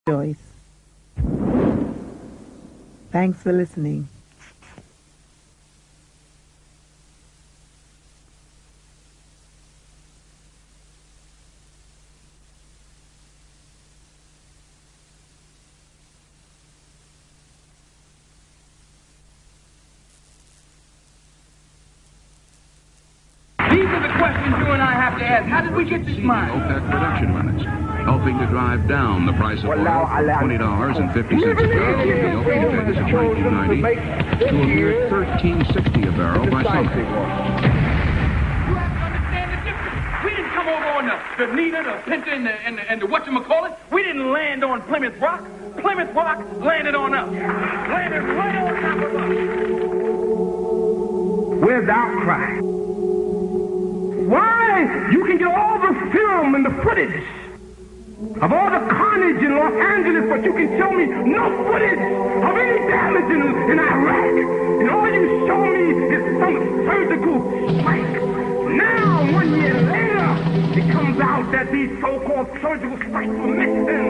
Joyce. Thanks for listening. These are the questions you and I have to ask. How did we get this mine? OPEC production limits, helping to drive down the price of oil from $20.50 a barrel in the OPEC days of 1990 to a mere $13.60 a barrel by summer. You have to understand the difference. We didn't come over on the Nita, the Pinta, and the whatchamacallit. We didn't land on Plymouth Rock. Plymouth Rock landed on us. Landed right on top of us. Where's the outcry? Why? You can get all the film and the footage of all the carnage in Los Angeles, but you can show me no footage of any damage in Iraq. And all you show me is some surgical strike. Now, 1 year later, it comes out that these so-called surgical strikes were mixed in.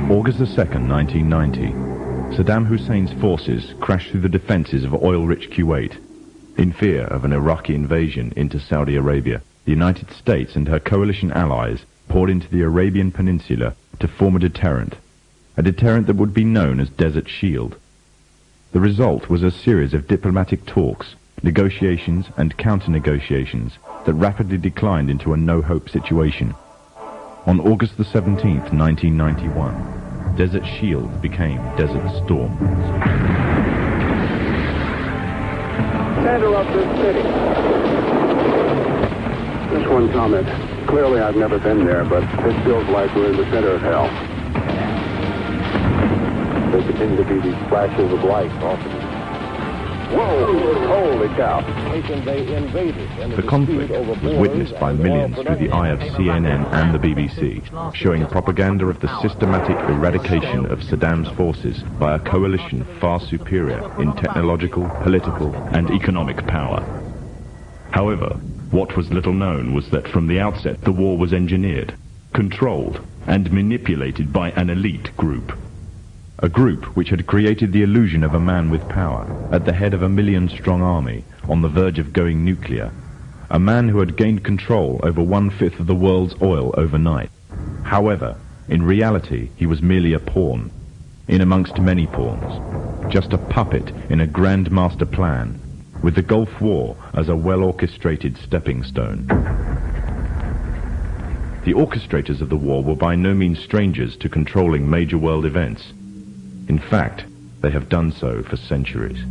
August 2nd, 1990. Saddam Hussein's forces crashed through the defenses of oil-rich Kuwait. In fear of an Iraqi invasion into Saudi Arabia, the United States and her coalition allies poured into the Arabian Peninsula to form a deterrent that would be known as Desert Shield. The result was a series of diplomatic talks, negotiations and counter-negotiations that rapidly declined into a no-hope situation. On August the 17th, 1991, Desert Shield became Desert Storm. Center of this city. Just one comment. Clearly I've never been there, but it feels like we're in the center of hell. There continue to be these flashes of light off of it. Whoa! Holy cow. The conflict was witnessed by millions through the eye of CNN and the BBC, showing propaganda of the systematic eradication of Saddam's forces by a coalition far superior in technological, political, and economic power. However, what was little known was that from the outset the war was engineered, controlled, and manipulated by an elite group. A group which had created the illusion of a man with power, at the head of a million-strong army, on the verge of going nuclear. A man who had gained control over 1/5 of the world's oil overnight. However, in reality, he was merely a pawn, in amongst many pawns. Just a puppet in a grand master plan, with the Gulf War as a well-orchestrated stepping stone. The orchestrators of the war were by no means strangers to controlling major world events. In fact, they have done so for centuries.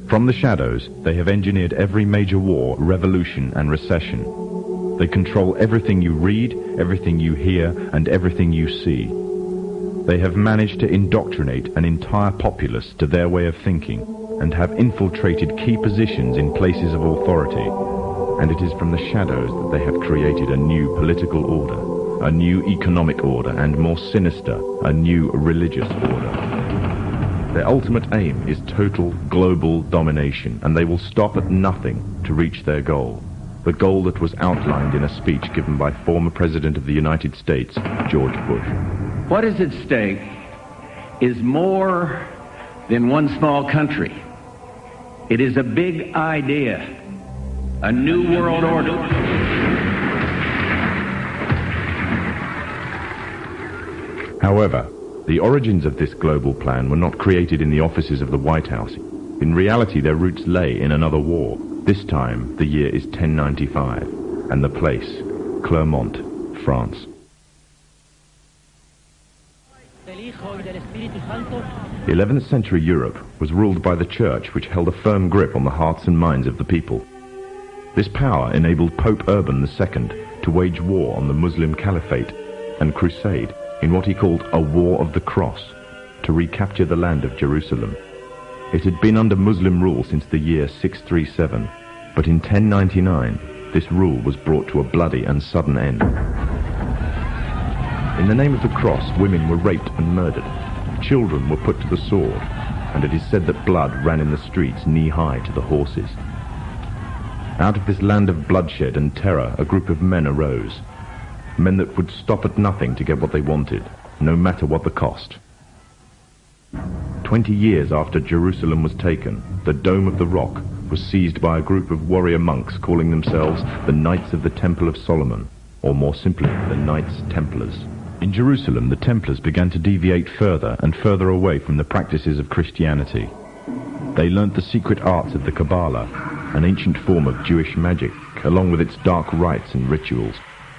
From the shadows, they have engineered every major war, revolution, and recession. They control everything you read, everything you hear, and everything you see. They have managed to indoctrinate an entire populace to their way of thinking, and have infiltrated key positions in places of authority. And it is from the shadows that they have created a new political order, a new economic order, and more sinister, a new religious order. Their ultimate aim is total global domination, and they will stop at nothing to reach their goal. The goal that was outlined in a speech given by former President of the United States, George Bush. What is at stake is more than one small country. It is a big idea, a new world order. However, the origins of this global plan were not created in the offices of the White House. In reality, their roots lay in another war. This time, the year is 1095, and the place, Clermont, France. The 11th century Europe was ruled by the Church, which held a firm grip on the hearts and minds of the people. This power enabled Pope Urban II to wage war on the Muslim Caliphate, and crusade in what he called a War of the Cross to recapture the land of Jerusalem. It had been under Muslim rule since the year 637, but in 1099 this rule was brought to a bloody and sudden end. In the name of the cross, women were raped and murdered. Children were put to the sword, and it is said that blood ran in the streets knee-high to the horses. Out of this land of bloodshed and terror, a group of men arose. Men that would stop at nothing to get what they wanted, no matter what the cost. 20 years after Jerusalem was taken, the Dome of the Rock was seized by a group of warrior monks calling themselves the Knights of the Temple of Solomon, or more simply, the Knights Templars. In Jerusalem, the Templars began to deviate further and further away from the practices of Christianity. They learnt the secret arts of the Kabbalah, an ancient form of Jewish magic, along with its dark rites and rituals.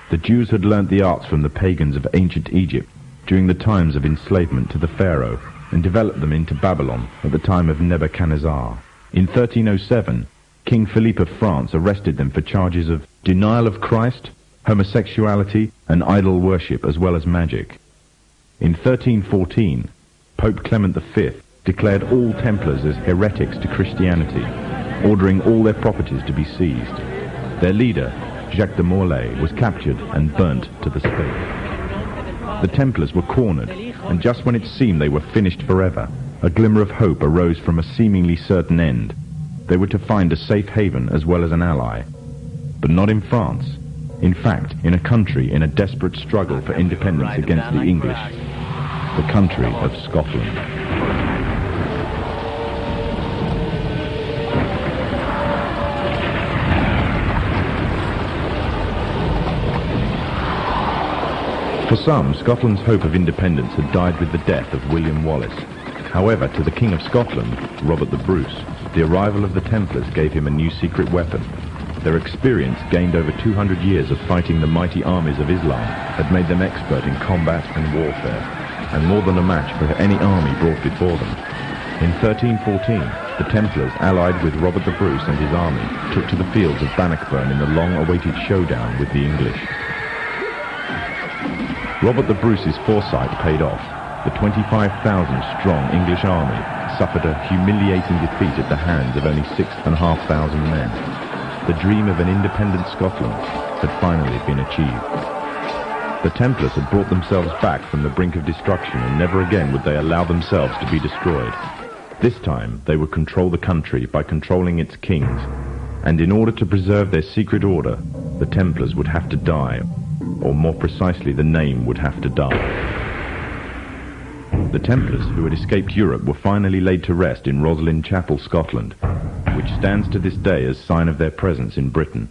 The Jews had learnt the arts from the pagans of ancient Egypt during the times of enslavement to the Pharaoh, and developed them into Babylon at the time of Nebuchadnezzar. In 1307, King Philippe of France arrested them for charges of denial of Christ, homosexuality, and idol worship, as well as magic. In 1314, Pope Clement V declared all Templars as heretics to Christianity, ordering all their properties to be seized. Their leader, Jacques de Morlaix, was captured and burnt to the stake. The Templars were cornered, and just when it seemed they were finished forever, a glimmer of hope arose from a seemingly certain end. They were to find a safe haven as well as an ally. But not in France. In fact, in a country in a desperate struggle for independence against the English. The country of Scotland. For some, Scotland's hope of independence had died with the death of William Wallace. However, to the King of Scotland, Robert the Bruce, the arrival of the Templars gave him a new secret weapon. Their experience, gained over 200 years of fighting the mighty armies of Islam, had made them expert in combat and warfare, and more than a match for any army brought before them. In 1314, the Templars, allied with Robert the Bruce and his army, took to the fields of Bannockburn in the long-awaited showdown with the English. Robert the Bruce's foresight paid off. The 25,000-strong English army suffered a humiliating defeat at the hands of only 6,500 men. The dream of an independent Scotland had finally been achieved. The Templars had brought themselves back from the brink of destruction, and never again would they allow themselves to be destroyed. This time, they would control the country by controlling its kings, and in order to preserve their secret order, the Templars would have to die. Or more precisely, the name would have to die. The Templars, who had escaped Europe, were finally laid to rest in Roslin Chapel, Scotland, which stands to this day as sign of their presence in Britain.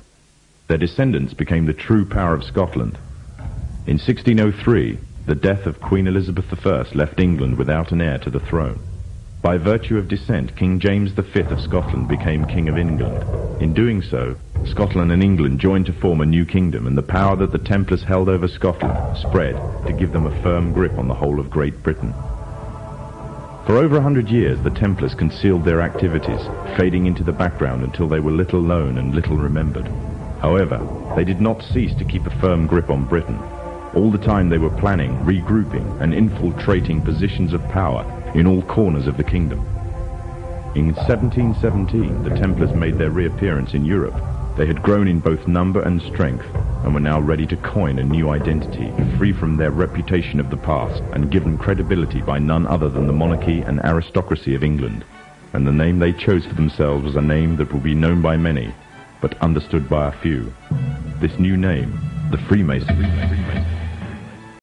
Their descendants became the true power of Scotland. In 1603, the death of Queen Elizabeth I left England without an heir to the throne. By virtue of descent, King James V of Scotland became King of England. In doing so, Scotland and England joined to form a new kingdom, and the power that the Templars held over Scotland spread to give them a firm grip on the whole of Great Britain. For over 100 years, the Templars concealed their activities, fading into the background until they were little known and little remembered. However, they did not cease to keep a firm grip on Britain. All the time they were planning, regrouping, and infiltrating positions of power in all corners of the kingdom. In 1717, the Templars made their reappearance in Europe. They had grown in both number and strength, and were now ready to coin a new identity, free from their reputation of the past, and given credibility by none other than the monarchy and aristocracy of England. And the name they chose for themselves was a name that will be known by many, but understood by a few. This new name, the Freemasons.